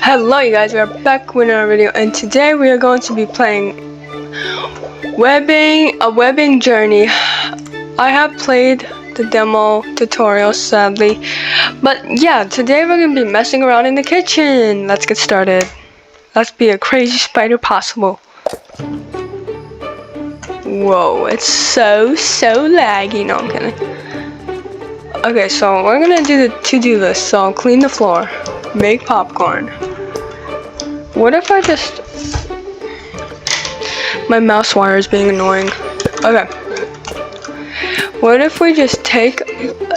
Hello you guys, we are back with another video, and today we are going to be playing a webbing journey. I have played the demo tutorial sadly, but yeah, today we're going to be messing around in the kitchen. Let's get started. Let's be a crazy spider possible. Whoa, it's so laggy. No, I'm kidding. Okay, so we're gonna do the to-do list. So clean the floor, make popcorn. What if I just... My mouse wire is being annoying. Okay. What if we just take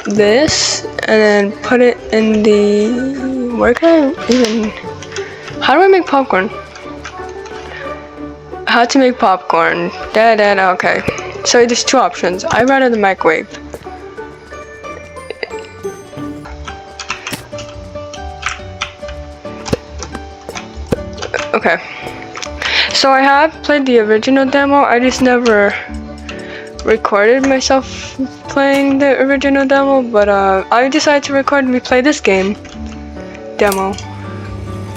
this and then put it in the... Where can I even... How do I make popcorn? How to make popcorn. Okay. So there's two options. I'd rather the microwave. Okay, so I have played the original demo. I just never recorded myself playing the original demo, but I decided to record and play this game demo.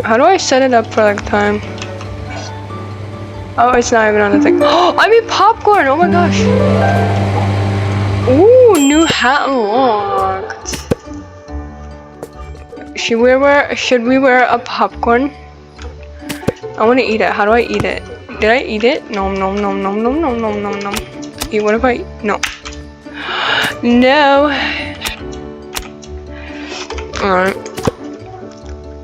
How do I set it up for like time? Oh, it's not even on the thing. Oh, I made popcorn! Oh my gosh! Ooh, new hat unlocked. Should we wear a popcorn? I want to eat it. How do I eat it? Did I eat it? Nom nom nom nom nom nom nom nom nom. Eat. What if I? No. No. Alright.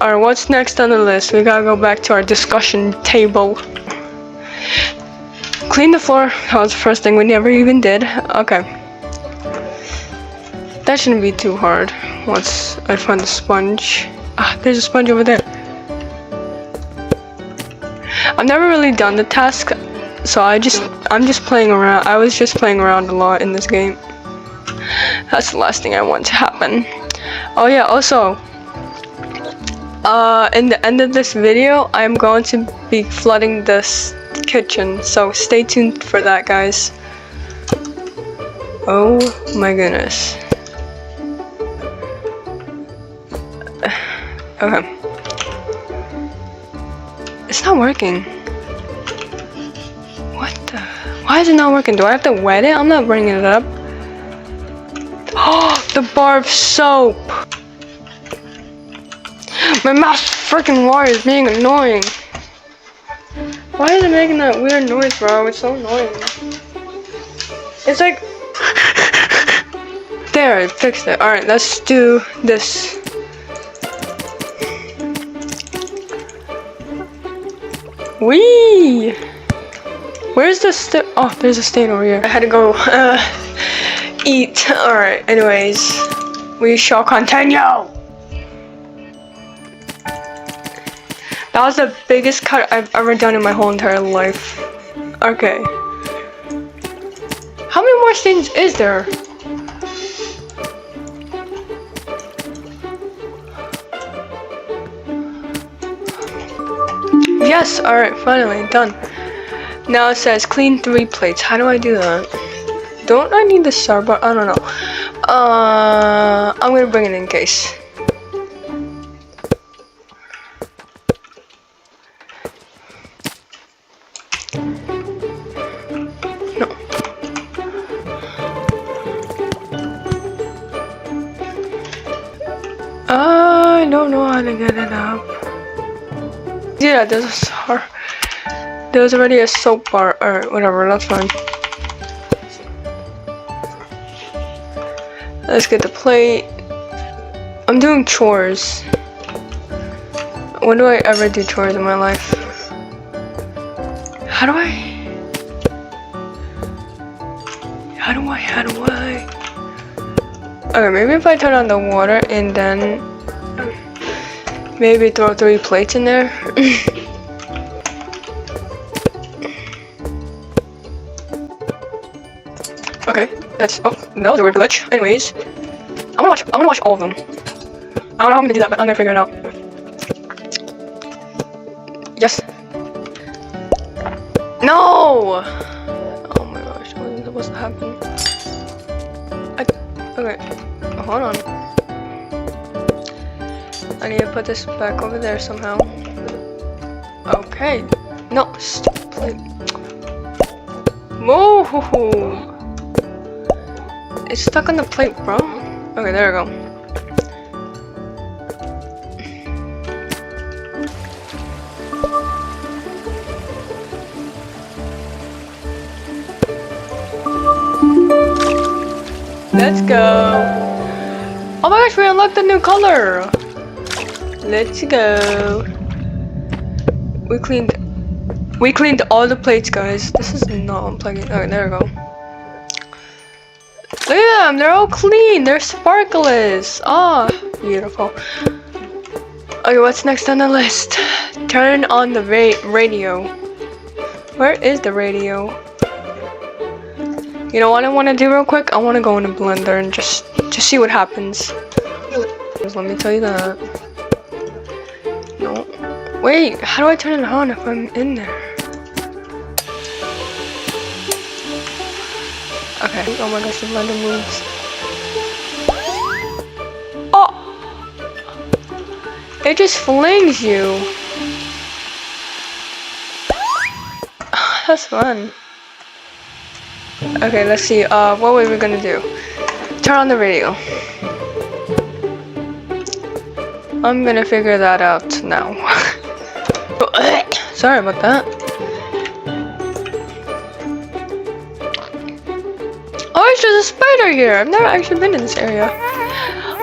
Alright, what's next on the list? We gotta go back to our discussion table. Clean the floor. That was the first thing we never even did. Okay. That shouldn't be too hard. Once I find the sponge. Ah, there's a sponge over there. I've never really done the task, so I'm just playing around. I was just playing around a lot in this game. That's the last thing I want to happen. Oh yeah, also, in the end of this video, I'm going to be flooding this kitchen, so stay tuned for that, guys. Oh my goodness. Okay. It's not working. What the? Why is it not working? Do I have to wet it? I'm not bringing it up. Oh, the bar of soap. My mouse freaking wire is being annoying. Why is it making that weird noise, bro? It's so annoying. It's like... There, I fixed it. Alright, let's do this. Whee! Where's the oh, there's a stain over here. I had to go eat. Alright, anyways, we shall continue. That was the biggest cut I've ever done in my whole entire life. Okay. How many more stains is there? Yes, alright, finally, done. Now it says clean 3 plates. How do I do that? Don't I need the star bar? I don't know. I'm gonna bring it in case. No. I don't know how to get it up. Yeah, there's already a soap bar, or whatever, that's fine. Let's get the plate. I'm doing chores. When do I ever do chores in my life? How do I? Okay, maybe if I turn on the water and then maybe throw 3 plates in there. Okay, that's that was a weird glitch. Anyways, I'm gonna watch all of them. I don't know how I'm gonna do that, but I'm gonna figure it out. Yes. No! Oh my gosh, what is supposed to happen? Okay, hold on. I need to put this back over there somehow. Okay. No, stupid plate. Whoa! It's stuck on the plate, bro. Okay, there we go. Let's go. Oh my gosh, we unlocked a new color. Let's go. We cleaned all the plates, guys. This is not unplugging. Okay, there we go. Look at them, they're all clean. They're sparklers. Ah, beautiful. Okay, what's next on the list? Turn on the radio. Where is the radio? You know what I want to do real quick? I want to go in a blender and just see what happens. Just let me tell you that. No. Wait, how do I turn it on if I'm in there? Okay. Oh my gosh, the blender moves. Oh! It just flings you. That's fun. Okay, let's see. What were we gonna do? Turn on the radio. I'm gonna figure that out now. Sorry about that. Oh, there's a spider here. I've never actually been in this area.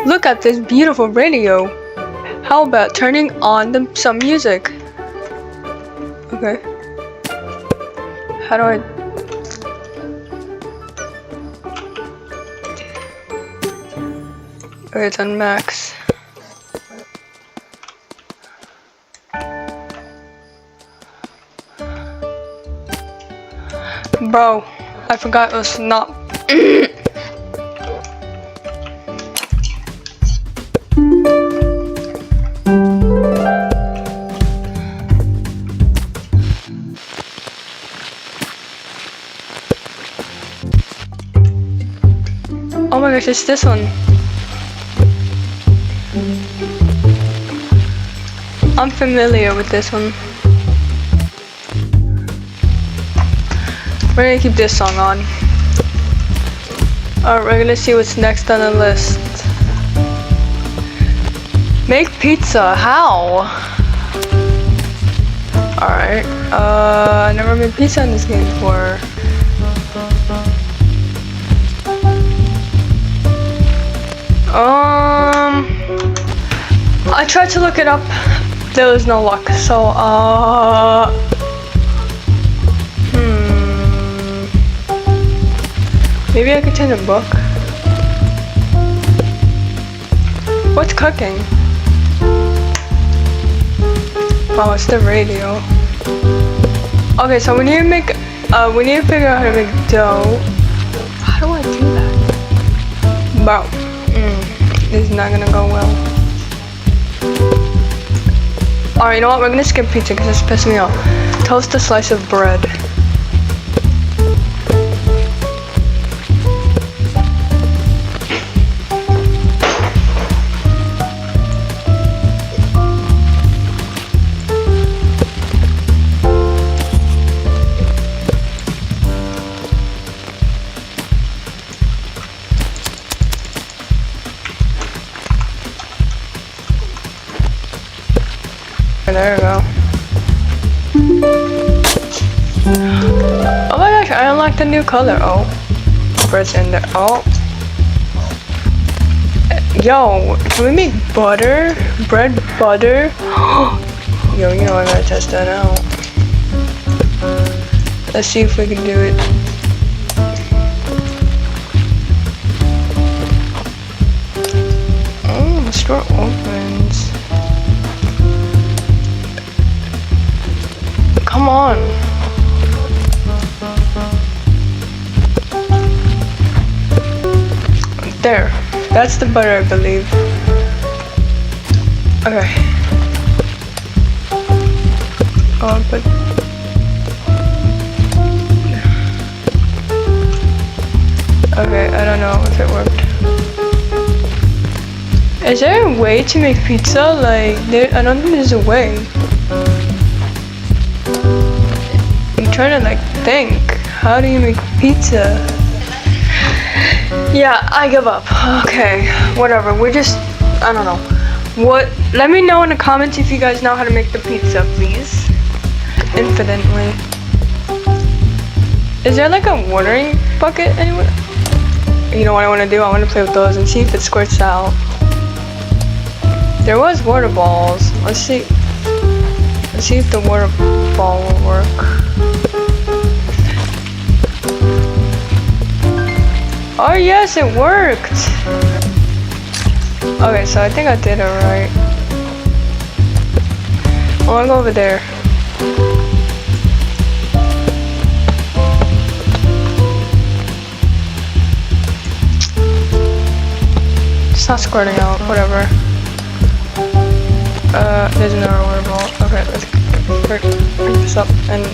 Look at this beautiful radio. How about turning on some music? Okay. How do I... Okay, it's on max. Bro, I forgot it was not. Oh my gosh, it's this one. I'm familiar with this one. We're gonna keep this song on. Alright, we're gonna see what's next on the list. Make pizza, how? Alright, I never made pizza in this game before. I tried to look it up. There was no luck, so maybe I could turn a book. What's cooking? Oh, it's the radio. Okay, so we need to make we need to figure out how to make dough. How do I do that? Bro, this is not gonna go well. Alright, you know what? We're gonna skip pizza because it's pissing me off. Toast a slice of bread. There we go. Oh my gosh, I unlocked a new color. Oh, bread's in there. Oh. Yo, can we make butter? Bread butter? Yo, you know I gotta test that out. Let's see if we can do it. Oh, the store opens. Come on. There. That's the butter, I believe. Okay. Oh, but... Okay, I don't know if it worked. Is there a way to make pizza? Like, I don't think there's a way. I'm trying to like think. How do you make pizza? Yeah, I give up. Okay, whatever. We're just, I don't know. What? Let me know in the comments if you guys know how to make the pizza, please. Infinitely. Is there like a watering bucket anywhere? You know what I want to do? I want to play with those and see if it squirts out. There was water balls. Let's see. Let's see if the water ball will work. Oh yes, it worked. Okay, so I think I did it right. I wanna go over there. It's not squirting out, whatever. There's another water ball. Okay, let's pick this up and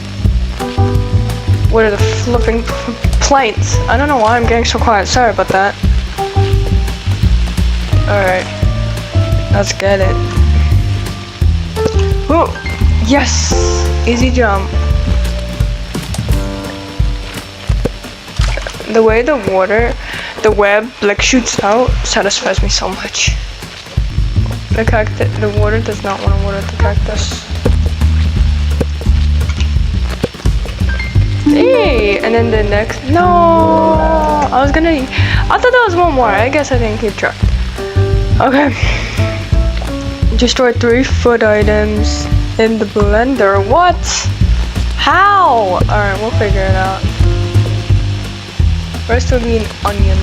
what are the flipping plates? I don't know why I'm getting so quiet. Sorry about that. Alright. Let's get it. Whoa! Yes! Easy jump. The way the web like shoots out satisfies me so much. The water does not want to water the cactus. Hey! And then the next, no! I thought there was one more. I guess I didn't keep track. Okay. Destroy 3 food items in the blender. What? How? Alright, we'll figure it out. First will be an onion.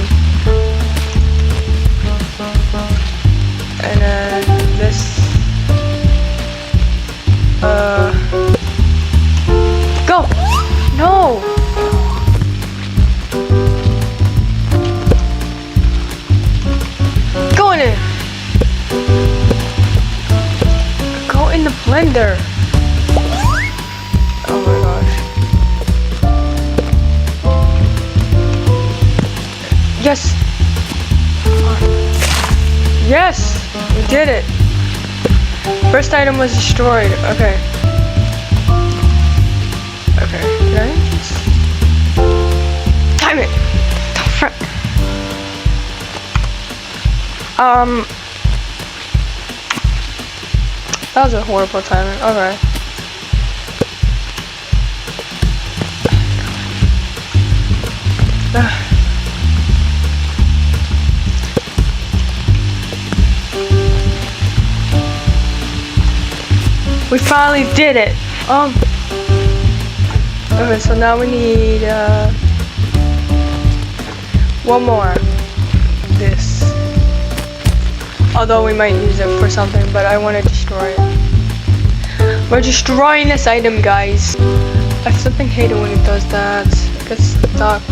And then this. Go! No! Go in it! Go in the blender! Oh my gosh. Yes! Yes! We did it! First item was destroyed. Okay. Okay. Did I just... Time it! Frick. That was a horrible timing. Okay. We finally did it. Okay, so now we need one more. This. Although we might use it for something, but I want to destroy it. We're destroying this item, guys. I flipping hate it when it does that. It gets stuck.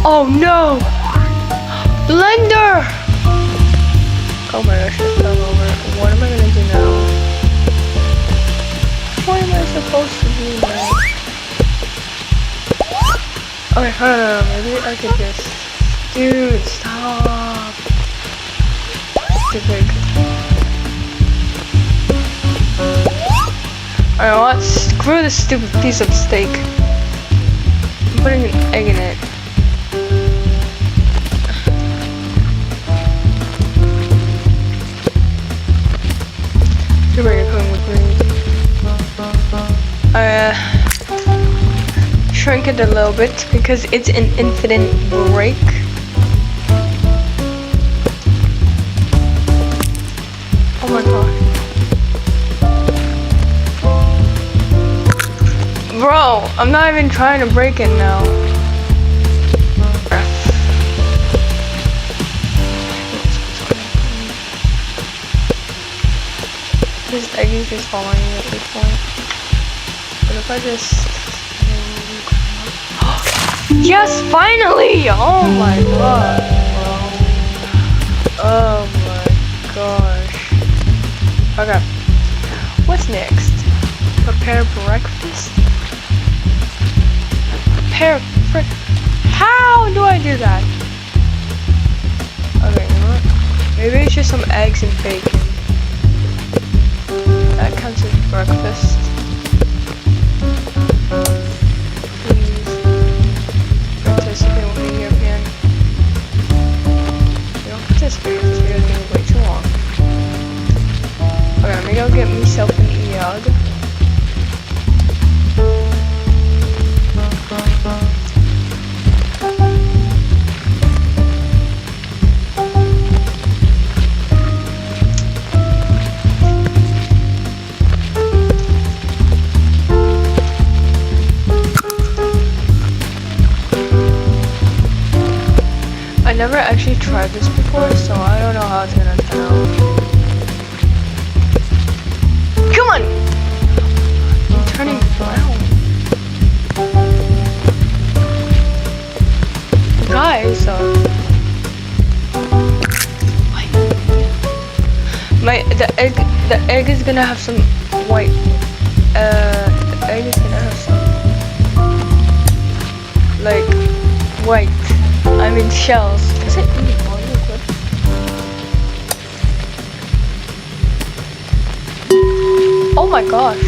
Oh no! Blender! Oh my gosh, it fell over. What am I gonna do now? What am I supposed to do now? Okay, hold on, maybe I could just... Dude, stop! It's too big. Alright, what? Screw this stupid piece of steak. I'm putting an egg in it. Shrink it a little bit because it's an infinite break. Oh my god. Bro, I'm not even trying to break it now. This egg is just falling at this point. But if I just... Yes, finally! Oh my god, bro. Oh my gosh. Okay. What's next? Prepare breakfast? Prepare frick. How do I do that? Okay, you know what? Maybe it's just some eggs and bacon. That counts as breakfast. Please participate with me again. You don't participate, this video is gonna be way too long. Okay, let me go get myself an EOD. I never actually tried this before, so I don't know how it's gonna turn out. Come on! I'm turning brown. Guys, the egg is gonna have some white. The egg is gonna have some like white. I mean shells. Is it really all liquid? Oh my gosh.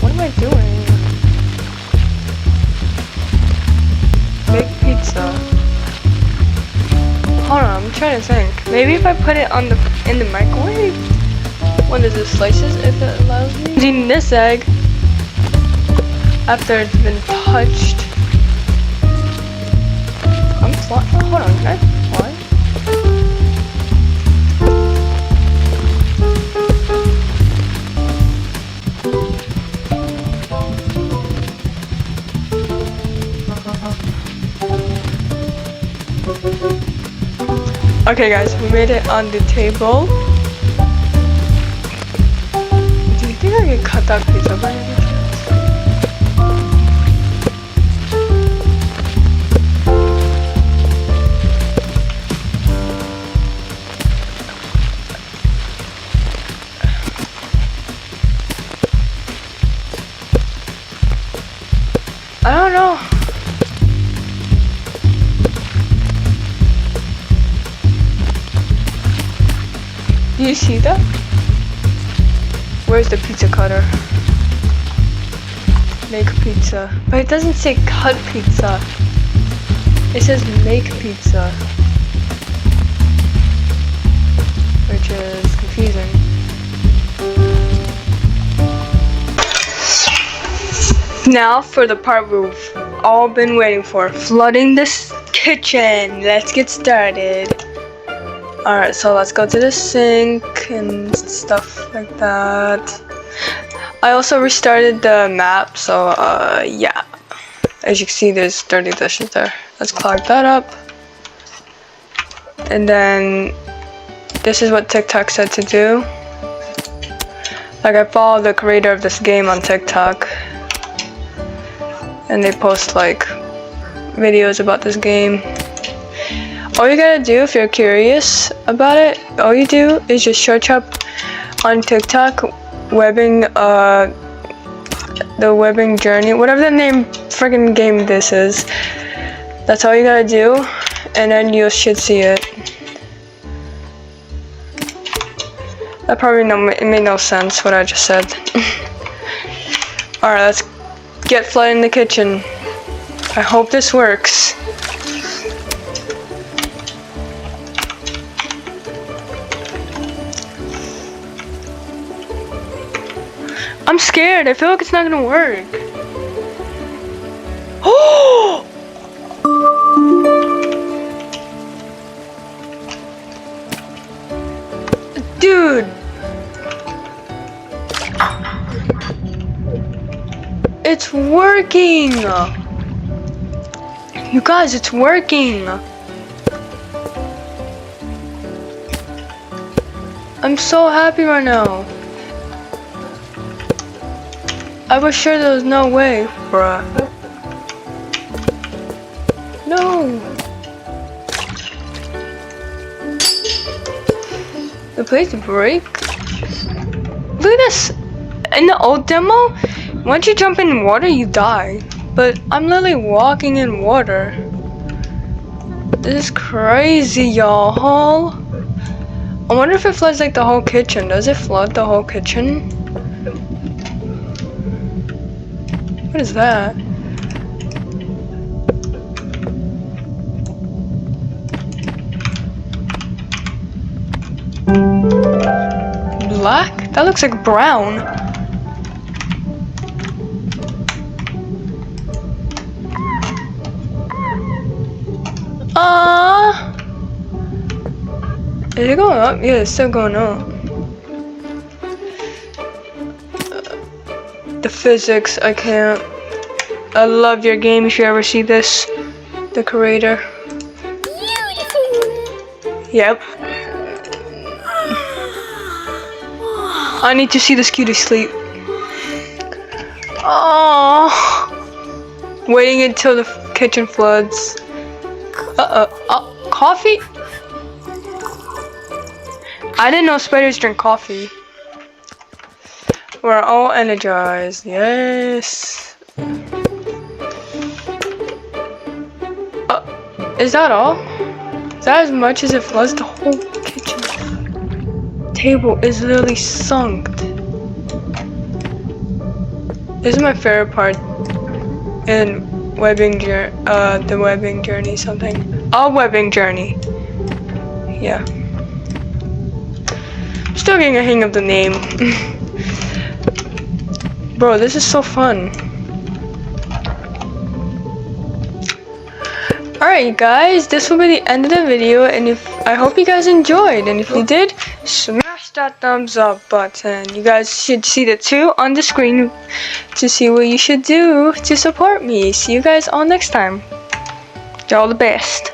What am I doing? Make pizza. Hold on, I'm trying to think. Maybe if I put it on in the microwave? When does it slices if it allows me? Using this egg. After it's been touched. I'm flying. Hold on, can I fly? Okay guys, we made it on the table. Do you think I can cut that pizza by any chance? I don't know. Do you see that? Where's the pizza cutter? Make pizza. But it doesn't say cut pizza. It says make pizza. Which is confusing. Now for the part we've all been waiting for. Flooding this kitchen. Let's get started. Alright, so let's go to the sink and stuff like that. I also restarted the map, so yeah. As you can see, there's dirty dishes there. Let's clog that up. And then this is what TikTok said to do. Like, I follow the creator of this game on TikTok. And they post like videos about this game. All you gotta do if you're curious about it, all you do is just search up on TikTok webbing, the webbing journey, whatever the name friggin' game this is. That's all you gotta do, and then you should see it. That probably it made no sense what I just said. Alright, let's get flooded in the kitchen. I hope this works. I'm scared. I feel like it's not gonna work. Oh! Dude! It's working! You guys, it's working! I'm so happy right now. I was sure there was no way, bruh. No! The place break? Look at this. In the old demo, once you jump in water, you die. But I'm literally walking in water. This is crazy, y'all. I wonder if it floods like the whole kitchen. Does it flood the whole kitchen? What is that? Black? That looks like brown. Is it going up? Yeah, it's still going up. The physics, I can't. I love your game if you ever see this. The creator. Yep. I need to see this cutie sleep. Oh, waiting until the kitchen floods. Coffee? I didn't know spiders drink coffee. We're all energized. Yes. Is that all? Is that as much as it floods? The whole kitchen table is literally sunk. This is my favorite part in the webbing journey something. A webbing journey. Yeah. Still getting a hang of the name. Bro, this is so fun. Alright guys, this will be the end of the video, and I hope you guys enjoyed, and if you did, smash that thumbs up button. You guys should see the 2 on the screen to see what you should do to support me. See you guys all next time. Y'all the best.